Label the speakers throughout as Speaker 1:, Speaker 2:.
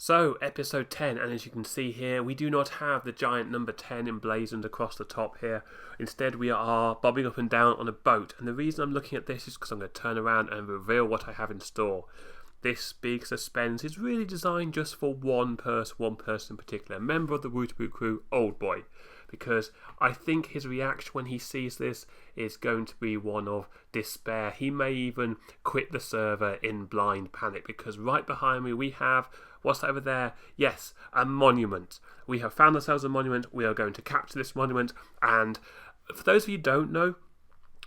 Speaker 1: So, episode 10, and as you can see here, we do not have the giant number 10 emblazoned across the top here. Instead, we are bobbing up and down on a boat, and the reason I'm looking at this is because I'm going to turn around and reveal what I have in store. This big suspense is really designed just for one person in particular, a member of the Wootaboot crew, Old Boy, because I think his reaction when he sees this is going to be one of despair. He may even quit the server in blind panic, because right behind me we have, what's that over there? Yes, a monument. We have found ourselves a monument. We are going to capture this monument, and for those of you who don't know,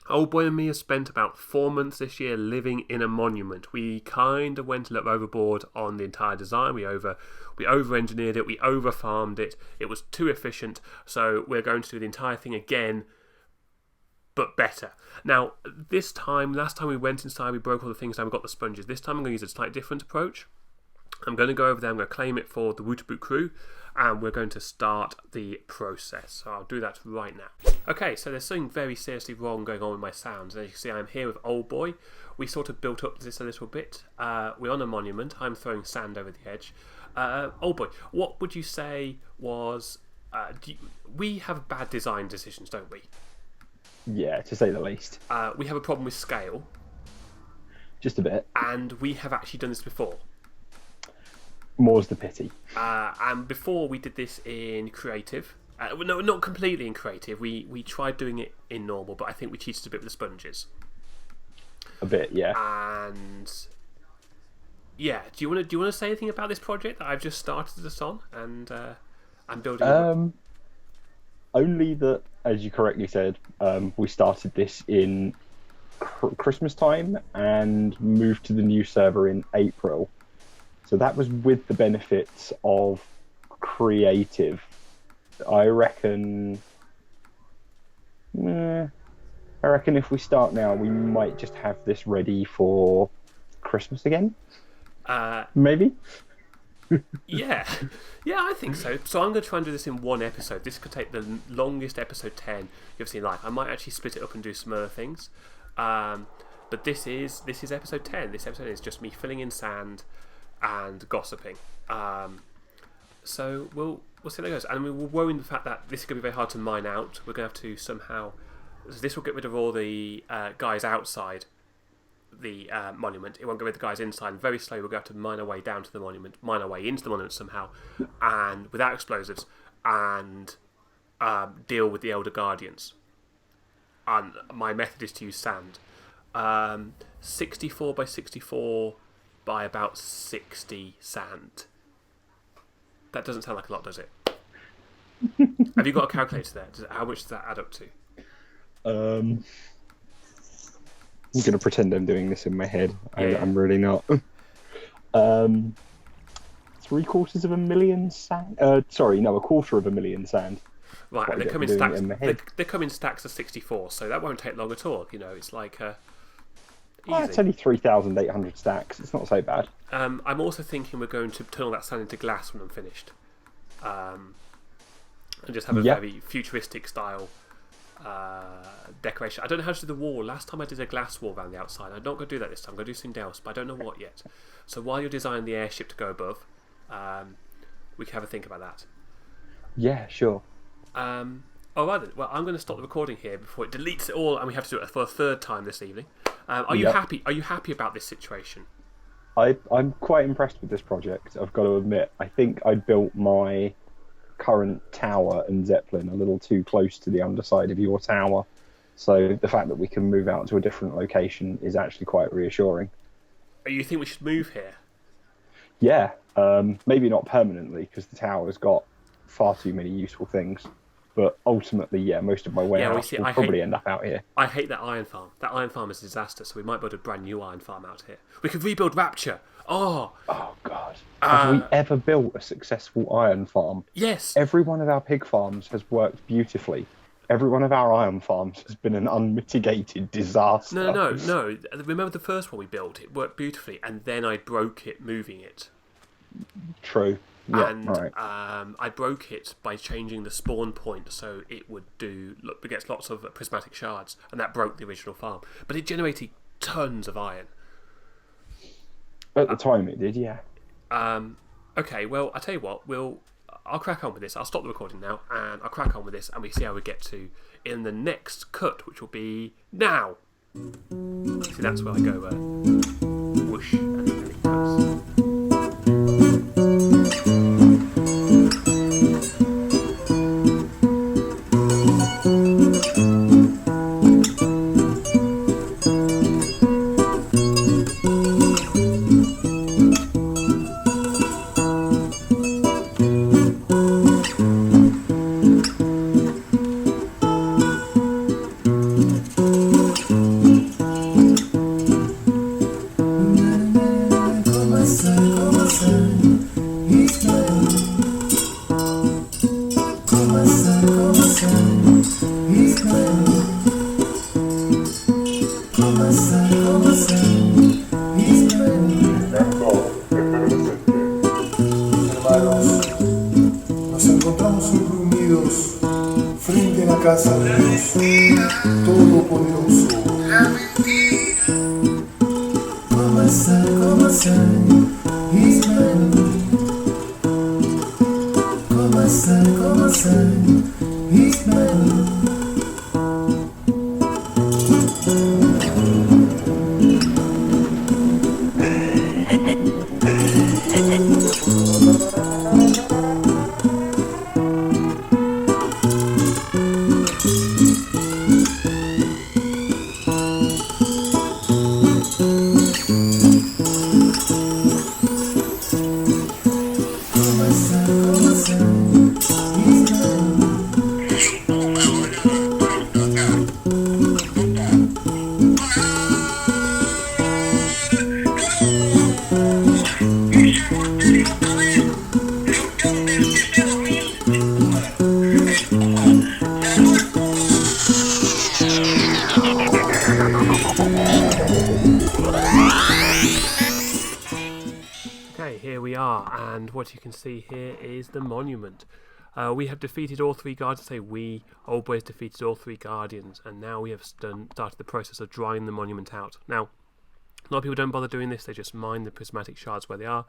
Speaker 1: Old Boy and me have spent about 4 months this year living in a monument. We kind of went a little overboard on the entire design. We over-engineered it. We over-farmed it. It was too efficient. So we're going to do the entire thing again, but better. Now, last time we went inside, we broke all the things down. We got the sponges. This time I'm going to use a slightly different approach. I'm going to go over there. I'm going to claim it for the Wootaboot crew, and we're going to start the process. So I'll do that right now. Okay, so there's something very seriously wrong going on with my sounds. As you can see, I'm here with Old Boy. We sort of built up this a little bit. We're on a monument. I'm throwing sand over the edge. Old Boy, what would you say was... we have bad design decisions, don't we?
Speaker 2: Yeah, to say the least.
Speaker 1: We have a problem with scale.
Speaker 2: Just a bit.
Speaker 1: And we have actually done this before.
Speaker 2: More's the pity.
Speaker 1: And before we did this in creative, no, not completely in creative. We tried doing it in normal, but I think we cheated a bit with the sponges.
Speaker 2: A bit, yeah.
Speaker 1: And yeah, do you want to say anything about this project that I've just started this on, and I'm building?
Speaker 2: Only that, as you correctly said, we started this in Christmas time and moved to the new server in April. So that was with the benefits of creative. I reckon if we start now, we might just have this ready for Christmas again. Maybe.
Speaker 1: Yeah, I think so. So I'm going to try and do this in one episode. This could take the longest episode 10 you've seen live. I might actually split it up and do some other things. But this is episode 10. This episode is just me filling in sand and gossiping. So we'll see how it goes. And we're worrying the fact that this is going to be very hard to mine out. We're going to have to somehow... This will get rid of all the guys outside the monument. It won't get rid of the guys inside. And very slowly we're going to have to mine our way down to the monument, mine our way into the monument somehow, and without explosives, and deal with the Elder Guardians. And my method is to use sand. 64 by 64 by about 60 sand. That doesn't sound like a lot, does it? Have you got a calculator there? How much does that add up to?
Speaker 2: I'm going to pretend I'm doing this in my head.
Speaker 1: Yeah.
Speaker 2: I'm really not. 750,000 sand? A quarter of a million sand.
Speaker 1: Right, and they come in stacks. They come in stacks of 64, so that won't take long at all. You know, it's like easy.
Speaker 2: It's only 3,800 stacks. It's not so bad.
Speaker 1: I'm also thinking we're going to turn all that sand into glass when I'm finished, and just have a very futuristic style decoration. I don't know how to do the wall. Last time I did a glass wall around the outside. I'm not going to do that this time. I'm going to do something else, but I don't know what yet. So while you're designing the airship to go above, we can have a think about that.
Speaker 2: Yeah, sure.
Speaker 1: All right then. Well, I'm going to stop the recording here before it deletes it all, and we have to do it for a third time this evening. Are you happy? Are you happy about this situation?
Speaker 2: I'm quite impressed with this project, I've got to admit. I think I built my current tower and Zeppelin a little too close to the underside of your tower. So the fact that we can move out to a different location is actually quite reassuring.
Speaker 1: You think we should move here?
Speaker 2: Yeah, maybe not permanently, because the tower's got far too many useful things. But ultimately, yeah, most of my warehouse will probably end up out here. I
Speaker 1: hate that iron farm. That iron farm is a disaster, so we might build a brand new iron farm out here. We could rebuild Rapture. Oh,
Speaker 2: God. Have we ever built a successful iron farm?
Speaker 1: Yes.
Speaker 2: Every one of our pig farms has worked beautifully. Every one of our iron farms has been an unmitigated disaster.
Speaker 1: No. Remember the first one we built? It worked beautifully, and then I broke it moving it.
Speaker 2: True. Yeah,
Speaker 1: and
Speaker 2: right.
Speaker 1: I broke it by changing the spawn point so it would it gets lots of prismatic shards, and that broke the original farm. But it generated tons of iron.
Speaker 2: At the time it did, yeah.
Speaker 1: Okay, well, I tell you what, I'll crack on with this. I'll stop the recording now, and I'll crack on with this, and we see how we get to in the next cut, which will be now. See, that's where I go whoosh, and it goes.
Speaker 3: Nos encontramos reunidos frente a la casa de Dios Todopoderoso. Como
Speaker 1: Okay, here we are, and what you can see here is the monument. We have defeated all three guardians. Old boys defeated all three guardians, and now we have started the process of drying the monument out. Now, a lot of people don't bother doing this, they just mine the prismatic shards where they are,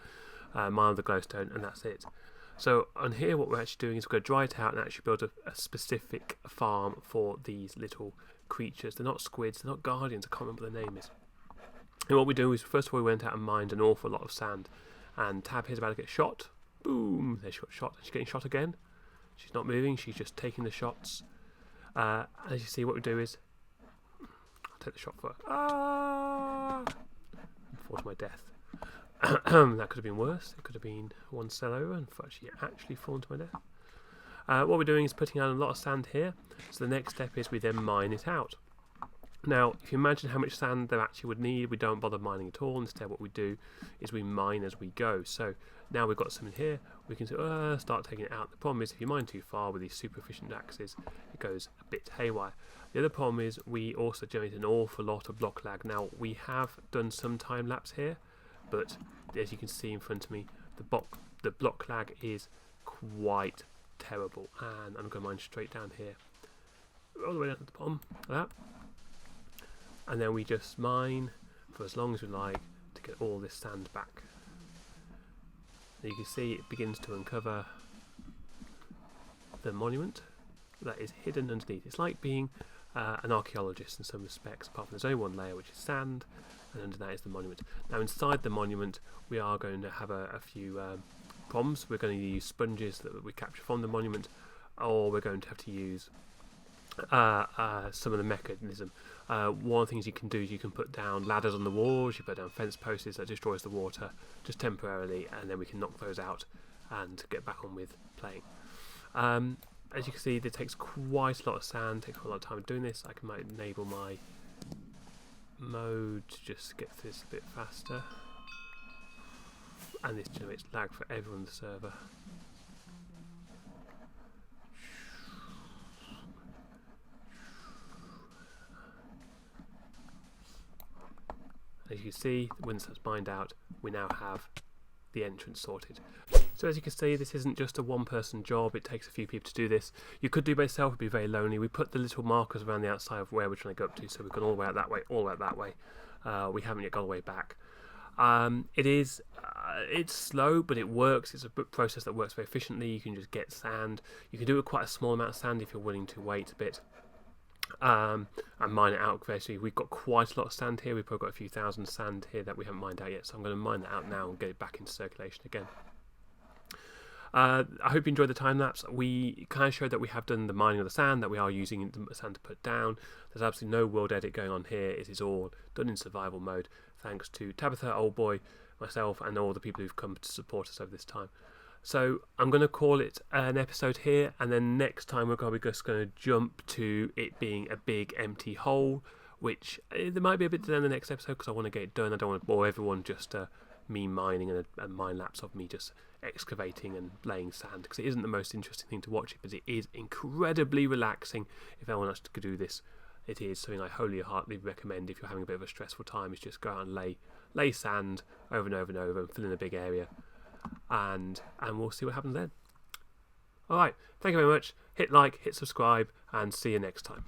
Speaker 1: mine the glowstone, and that's it. So on here what we're actually doing is we're going to dry it out and actually build a specific farm for these little creatures. They're not squids, they're not guardians, I can't remember what their name is. And what we do is, first of all, we went out and mined an awful lot of sand. And Tab here's about to get shot. Boom! There she got shot. She's getting shot again. She's not moving, she's just taking the shots. As you see, what we do is... I'll take the shot for her. Ah! Fall to my death. That could have been worse. It could have been one cell over and she actually fallen to my death. What we're doing is putting out a lot of sand here. So the next step is we then mine it out. Now, if you imagine how much sand there actually would need, we don't bother mining at all. Instead, what we do is we mine as we go. So now we've got some in here, we can start taking it out. The problem is if you mine too far with these super efficient axes, it goes a bit haywire. The other problem is we also generate an awful lot of block lag. Now, we have done some time lapse here, but as you can see in front of me, the block lag is quite terrible. And I'm going to mine straight down here, all the way down to the bottom, like that. And then we just mine for as long as we like to get all this sand back. And you can see it begins to uncover the monument that is hidden underneath. It's like being an archaeologist in some respects, apart from there's only one layer, which is sand, and under that is the monument. Now inside the monument we are going to have a few problems. We're going to use sponges that we capture from the monument, or we're going to have to use some of the mechanism. One of the things you can do is you can put down ladders on the walls, you put down fence posts that destroys the water just temporarily, and then we can knock those out and get back on with playing. As you can see, it takes quite a lot of sand, takes quite a lot of time doing this. I might enable my mode to just get this a bit faster, and this generates lag for everyone on the server. As you can see, once that's mined out, we now have the entrance sorted. So as you can see, this isn't just a one-person job, it takes a few people to do this. You could do it by yourself, it'd be very lonely. We put the little markers around the outside of where we're trying to go up to, so we've gone all the way out that way, all the way out that way. We haven't yet gone all the way back. It is it's slow, but it works. It's a process that works very efficiently. You can just get sand. You can do it with quite a small amount of sand if you're willing to wait a bit. And mine it out gradually. We've got quite a lot of sand here. We've probably got a few thousand sand here that we haven't mined out yet, so I'm going to mine that out now and get it back into circulation again. I hope you enjoyed the time lapse. We kind of showed that we have done the mining of the sand, that we are using the sand to put down. There's absolutely no world edit going on here. It is all done in survival mode, thanks to Tabitha, Old Boy, myself, and all the people who've come to support us over this time. So I'm going to call it an episode here, and then next time we're probably just going to jump to it being a big empty hole, which there might be a bit delay in the next episode because I want to get it done. I don't want to bore everyone just me mining and a mine lapse of me just excavating and laying sand, because it isn't the most interesting thing to watch, but it is incredibly relaxing. If anyone else could do this, it is something I wholeheartedly recommend. If you're having a bit of a stressful time, is just go out and lay sand over and over and over and fill in a big area, and we'll see what happens then. Alright, thank you very much. Hit like, hit subscribe, and see you next time.